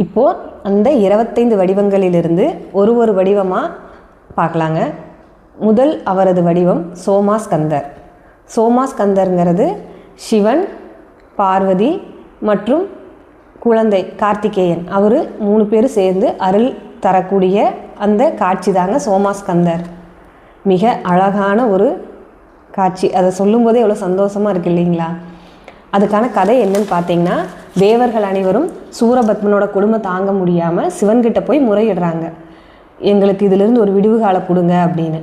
இப்போது அந்த 25 வடிவங்களிலிருந்து ஒரு வடிவமாக பார்க்கலாங்க. முதல் அவரது வடிவம் சோமாஸ்கந்தர். சோமாஸ்கந்தருங்கிறது சிவன், பார்வதி மற்றும் குழந்தை கார்த்திகேயன், அவர் 3 பேர் சேர்ந்து அருள் தரக்கூடிய அந்த காட்சி தாங்க சோமாஸ்கந்தர். மிக அழகான ஒரு காட்சி. அதை சொல்லும்போதே எவ்வளோ சந்தோஷமாக இருக்குது இல்லைங்களா? அதுக்கான கதை என்னன்னு பார்த்தீங்கன்னா, தேவர்கள் அனைவரும் சூரபத்மனோட கொடுமை தாங்க முடியாமல் சிவன்கிட்ட போய் முறையிடுறாங்க, எங்களுக்கு இதிலிருந்து ஒரு விடுவு காலம் கொடுங்க அப்படின்னு.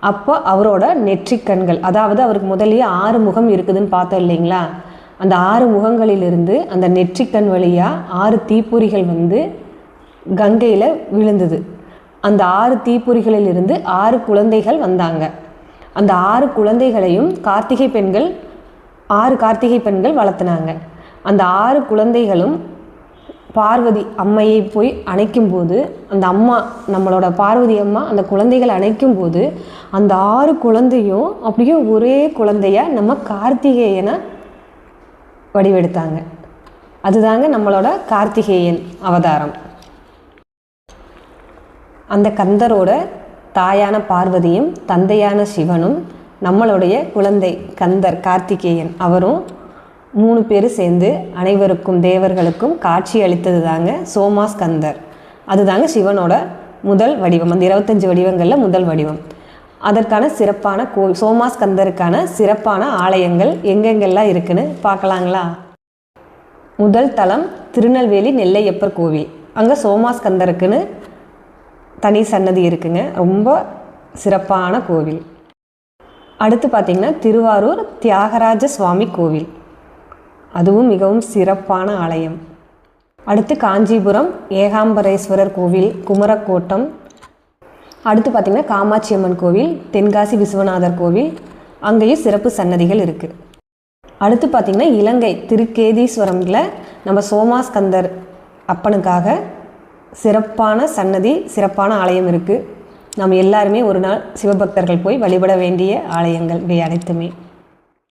அப்போ அவரோட நெற்றிக்கண்கள், அதாவது அவருக்கு முதலியே 6 முகம் இருக்குதுன்னு பார்த்தோம் இல்லைங்களா? அந்த 6 முகங்களிலிருந்து அந்த நெற்றிக்கண் வழியாக 6 தீப்பொறிகள் வந்து கங்கையில் விழுந்தது. அந்த 6 தீப்பொறிகளிலிருந்து 6 குழந்தைகள் வந்தாங்க. அந்த 6 குழந்தைகளையும் 6 கார்த்திகை பெண்கள் வளர்த்துனாங்க. அந்த 6 குழந்தைகளும் பார்வதி அம்மையை போய் அணைக்கும் போது, அந்த அம்மா நம்மளோட பார்வதி அம்மா அந்த குழந்தைகளை அணைக்கும் போது அந்த 6 குழந்தையும் அப்படியே ஒரே குழந்தைய நம்ம கார்த்திகேயனை வடிவெடுத்தாங்க. அதுதாங்க நம்மளோட கார்த்திகேயன் அவதாரம். அந்த கந்தரோட தாயான பார்வதியும் தந்தையான சிவனும் நம்மளுடைய குழந்தை கந்தர் கார்த்திகேயன் அவரும் 3 பேர் சேர்ந்து அனைவருக்கும் தேவர்களுக்கும் காட்சி அளித்தது தாங்க சோமாஸ்கந்தர். அதுதாங்க சிவனோட முதல் வடிவம், அந்த 25 வடிவங்களில் முதல் வடிவம். அதற்கான சிறப்பான சோமாஸ்கந்தருக்கான சிறப்பான ஆலயங்கள் எங்கெங்கெல்லாம் இருக்குன்னு பார்க்கலாங்களா? முதல் தலம் திருநெல்வேலி நெல்லையப்பர் கோவில். அங்கே சோமாஸ்கந்தருக்குன்னு தனி சன்னதி இருக்குங்க, ரொம்ப சிறப்பான கோவில். அடுத்து பார்த்திங்கன்னா திருவாரூர் தியாகராஜ சுவாமி கோவில், அதுவும் மிகவும் சிறப்பான ஆலயம். அடுத்து காஞ்சிபுரம் ஏகாம்பரேஸ்வரர் கோவில், குமரக்கோட்டம். அடுத்து பார்த்திங்கன்னா காமாட்சி அம்மன் கோவில், தென்காசி விஸ்வநாதர் கோவில், அங்கேயும் சிறப்பு சன்னதிகள் இருக்குது. அடுத்து பார்த்திங்கன்னா இலங்கை திருக்கேதீஸ்வரமில் நம்ம சோமாஸ்கந்தர் அப்பனுக்காக சிறப்பான சன்னதி, சிறப்பான ஆலயம் இருக்குது. நம்ம எல்லாருமே ஒரு நாள் சிவபக்தர்கள் போய் வழிபட வேண்டிய ஆலயங்கள் இவை அனைத்துமே.